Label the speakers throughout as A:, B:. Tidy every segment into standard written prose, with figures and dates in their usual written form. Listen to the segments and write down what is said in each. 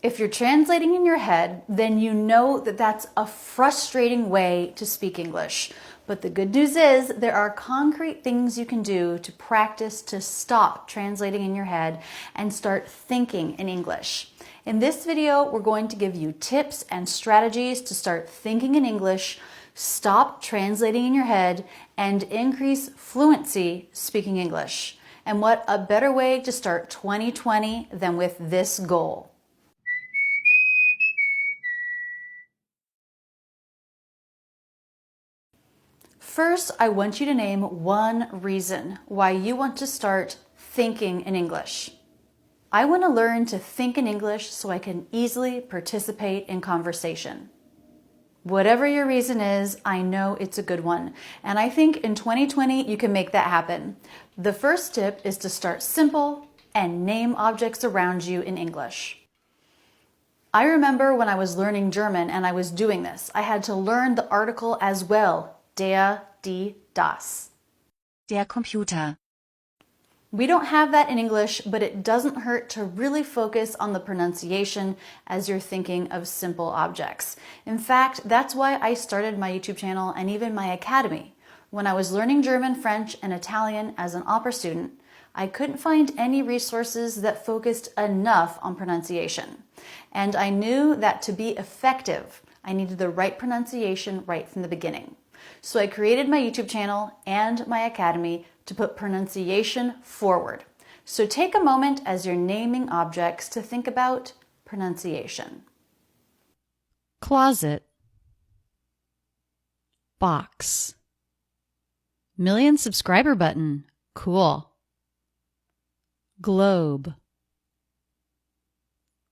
A: If you're translating in your head, then you know that that's a frustrating way to speak English. But the good news is there are concrete things you can do to practice to stop translating in your head and start thinking in English. In this video, we're going to give you tips and strategies to start thinking in English, stop translating in your head, and increase fluency speaking English. And what a better way to start 2020 than with this goal. First, I want you to name one reason why you want to start thinking in English. I want to learn to think in English so I can easily participate in conversation. Whatever your reason is, I know it's a good one. And I think in 2020, you can make that happen. The first tip is to start simple and name objects around you in English. I remember when I was learning German and I was doing this, I had to learn the article as well. Der, die, das.
B: Der Computer.
A: We don't have that in English, but it doesn't hurt to really focus on the pronunciation as you're thinking of simple objects. In fact, that's why I started my YouTube channel and even my academy. When I was learning German, French, and Italian as an opera student, I couldn't find any resources that focused enough on pronunciation. And I knew that to be effective, I needed the right pronunciation right from the beginning. So I created my YouTube channel and my academy to put pronunciation forward. So take a moment as you're naming objects to think about pronunciation.
B: Closet. Box. Million subscriber button. Cool. Globe.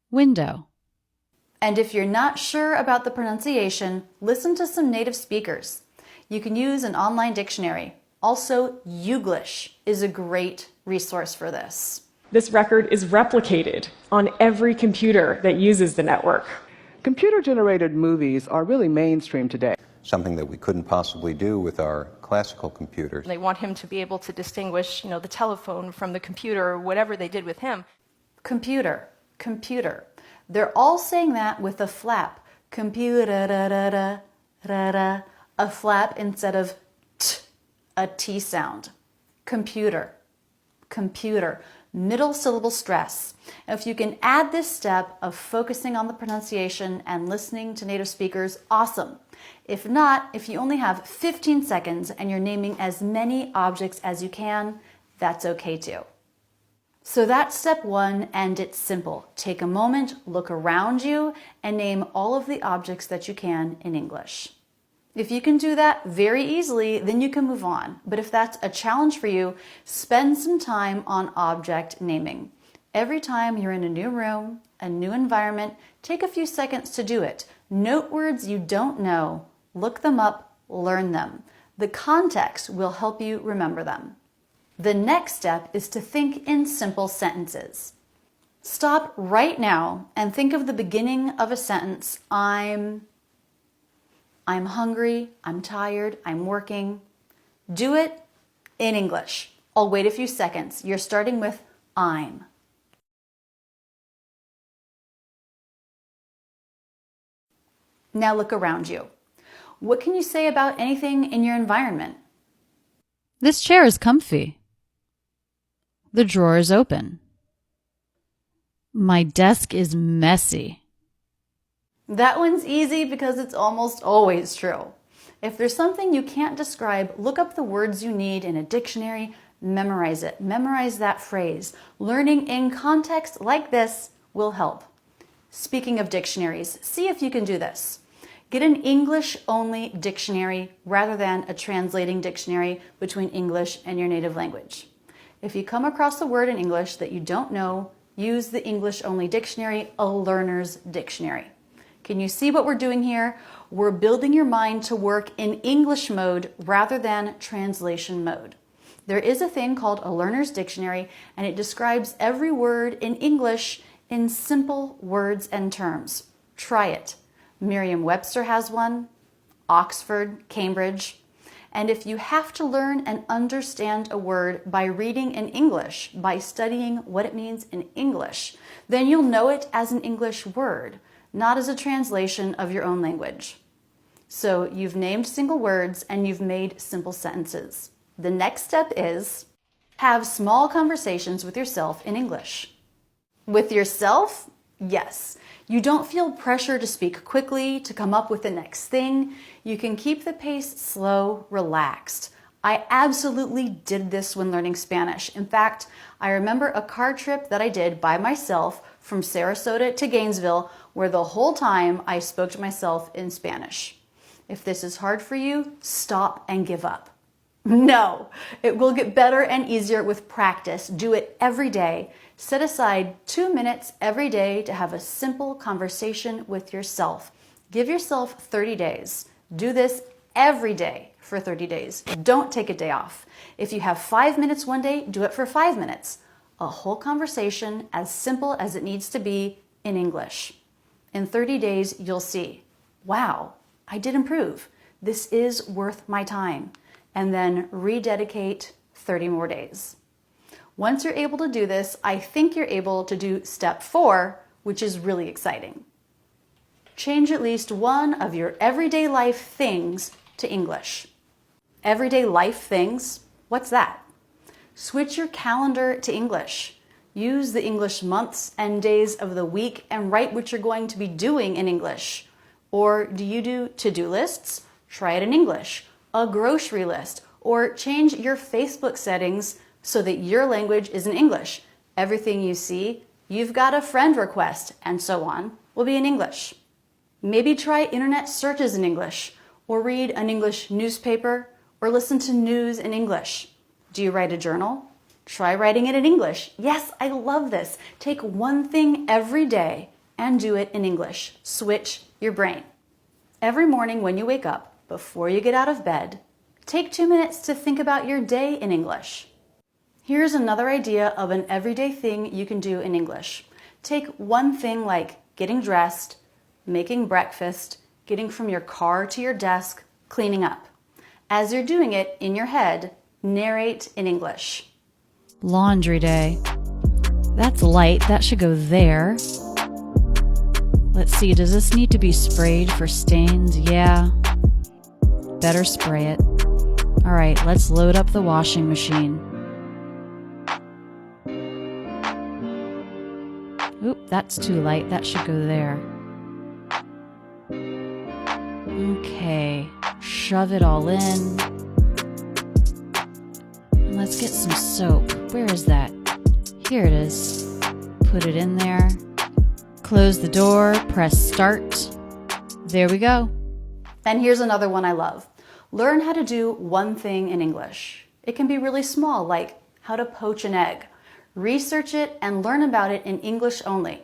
B: Window.
A: And if you're not sure about the pronunciation, listen to some native speakers. You can use an online dictionary. Also, Youglish is a great resource for this.
C: This record is replicated on every computer that uses the network.
D: Computer-generated movies are really mainstream today.
E: Something that we couldn't possibly do with our classical computers.
F: They want him to be able to distinguish, the telephone from the computer or whatever they did with him.
A: Computer, computer. They're all saying that with a flap. Computer, a flap instead of t, a T sound. Computer, computer, middle syllable stress. If you can add this step of focusing on the pronunciation and listening to native speakers, awesome. If not, if you only have 15 seconds and you're naming as many objects as you can, that's okay too. So that's step one, and it's simple. Take a moment, look around you, and name all of the objects that you can in English. If you can do that very easily, then you can move on. But if that's a challenge for you, spend some time on object naming. Every time you're in a new room, a new environment, take a few seconds to do it. Note words you don't know, look them up, learn them. The context will help you remember them. The next step is to think in simple sentences. Stop right now and think of the beginning of a sentence. I'm hungry, I'm tired, I'm working. Do it in English. I'll wait a few seconds. You're starting with I'm. Now look around you. What can you say about anything in your environment?
B: This chair is comfy. The drawer is open. My desk is messy.
A: That one's easy because it's almost always true. If there's something you can't describe, look up the words you need in a dictionary, memorize it. Memorize that phrase. Learning in context like this will help. Speaking of dictionaries, see if you can do this. Get an English-only dictionary rather than a translating dictionary between English and your native language. If you come across a word in English that you don't know, use the English-only dictionary, a learner's dictionary. Can you see what we're doing here? We're building your mind to work in English mode rather than translation mode. There is a thing called a learner's dictionary, and it describes every word in English in simple words and terms. Try it. Merriam-Webster has one, Oxford, Cambridge. And if you have to learn and understand a word by reading in English, by studying what it means in English, then you'll know it as an English word, not as a translation of your own language. So you've named single words and you've made simple sentences. The next step is have small conversations with yourself in English. With yourself? Yes. You don't feel pressure to speak quickly, to come up with the next thing. You can keep the pace slow, relaxed. I absolutely did this when learning Spanish. In fact, I remember a car trip that I did by myself from Sarasota to Gainesville, where the whole time I spoke to myself in Spanish. If this is hard for you, stop and give up. No, it will get better and easier with practice. Do it every day. Set aside 2 minutes every day to have a simple conversation with yourself. Give yourself 30 days. Do this every day for 30 days. Don't take a day off. If you have 5 minutes one day, do it for 5 minutes. A whole conversation as simple as it needs to be in English. In 30 days, you'll see, wow, I did improve. This is worth my time. And then rededicate 30 more days. Once you're able to do this, I think you're able to do step 4, which is really exciting. Change at least one of your everyday life things to English. Everyday life things? What's that? Switch your calendar to English. Use the English months and days of the week and write what you're going to be doing in English. Or do you do to-do lists? Try it in English. A grocery list, or change your Facebook settings so that your language is in English. Everything you see, you've got a friend request, and so on, will be in English. Maybe try internet searches in English, or read an English newspaper, or listen to news in English. Do you write a journal? Try writing it in English. Yes, I love this. Take one thing every day and do it in English. Switch your brain. Every morning when you wake up, before you get out of bed, take 2 minutes to think about your day in English. Here's another idea of an everyday thing you can do in English. Take one thing like getting dressed, making breakfast, getting from your car to your desk, cleaning up. As you're doing it in your head, narrate in English.
B: Laundry day. That's light. That should go there. Let's see, does this need to be sprayed for stains? Yeah. Better spray it. All right, let's load up the washing machine. Oop, that's too light. That should go there. Okay, shove it all in. And let's get some soap. Where is that? Here it is. Put it in there. Close the door, press start. There we go.
A: And here's another one I love. Learn how to do one thing in English. It can be really small, like how to poach an egg. Research it and learn about it in English only.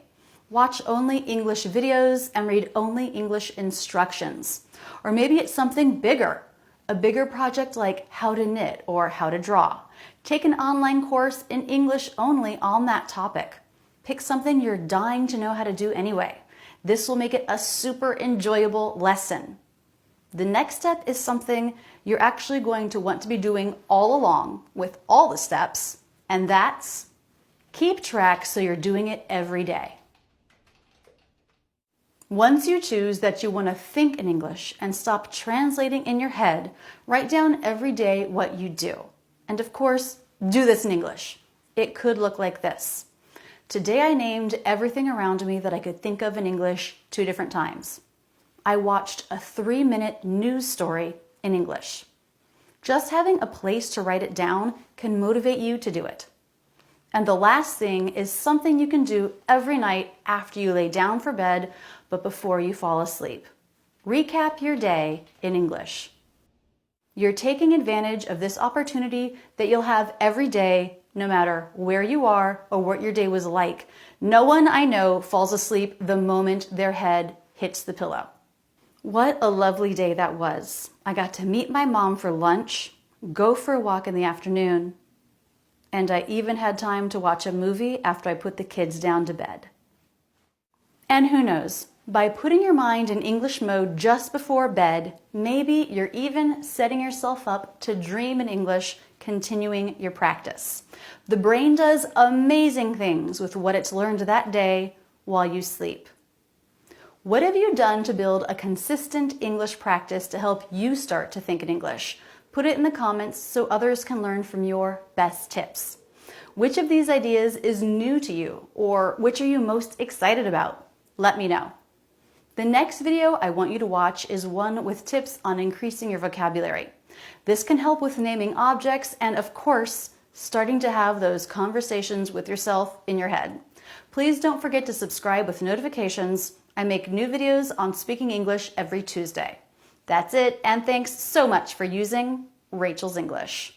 A: Watch only English videos and read only English instructions. Or maybe it's something bigger, a bigger project like how to knit or how to draw. Take an online course in English only on that topic. Pick something you're dying to know how to do anyway. This will make it a super enjoyable lesson. The next step is something you're actually going to want to be doing all along with all the steps, and that's keep track so you're doing it every day. Once you choose that you want to think in English and stop translating in your head, write down every day what you do. And of course, do this in English. It could look like this. Today I named everything around me that I could think of in English 2 different times. I watched a 3-minute news story in English. Just having a place to write it down can motivate you to do it. And the last thing is something you can do every night after you lay down for bed, but before you fall asleep. Recap your day in English. You're taking advantage of this opportunity that you'll have every day, no matter where you are or what your day was like. No one I know falls asleep the moment their head hits the pillow. What a lovely day that was. I got to meet my mom for lunch, go for a walk in the afternoon, and I even had time to watch a movie after I put the kids down to bed. And who knows, By putting your mind in English mode just before bed, maybe you're even setting yourself up to dream in English, continuing your practice. The brain does amazing things with what it's learned that day while you sleep. What have you done to build a consistent English practice to help you start to think in English? Put it in the comments so others can learn from your best tips. Which of these ideas is new to you, or which are you most excited about? Let me know. The next video I want you to watch is one with tips on increasing your vocabulary. This can help with naming objects and, of course, starting to have those conversations with yourself in your head. Please don't forget to subscribe with notifications. I make new videos on speaking English every Tuesday. That's it, and thanks so much for using Rachel's English.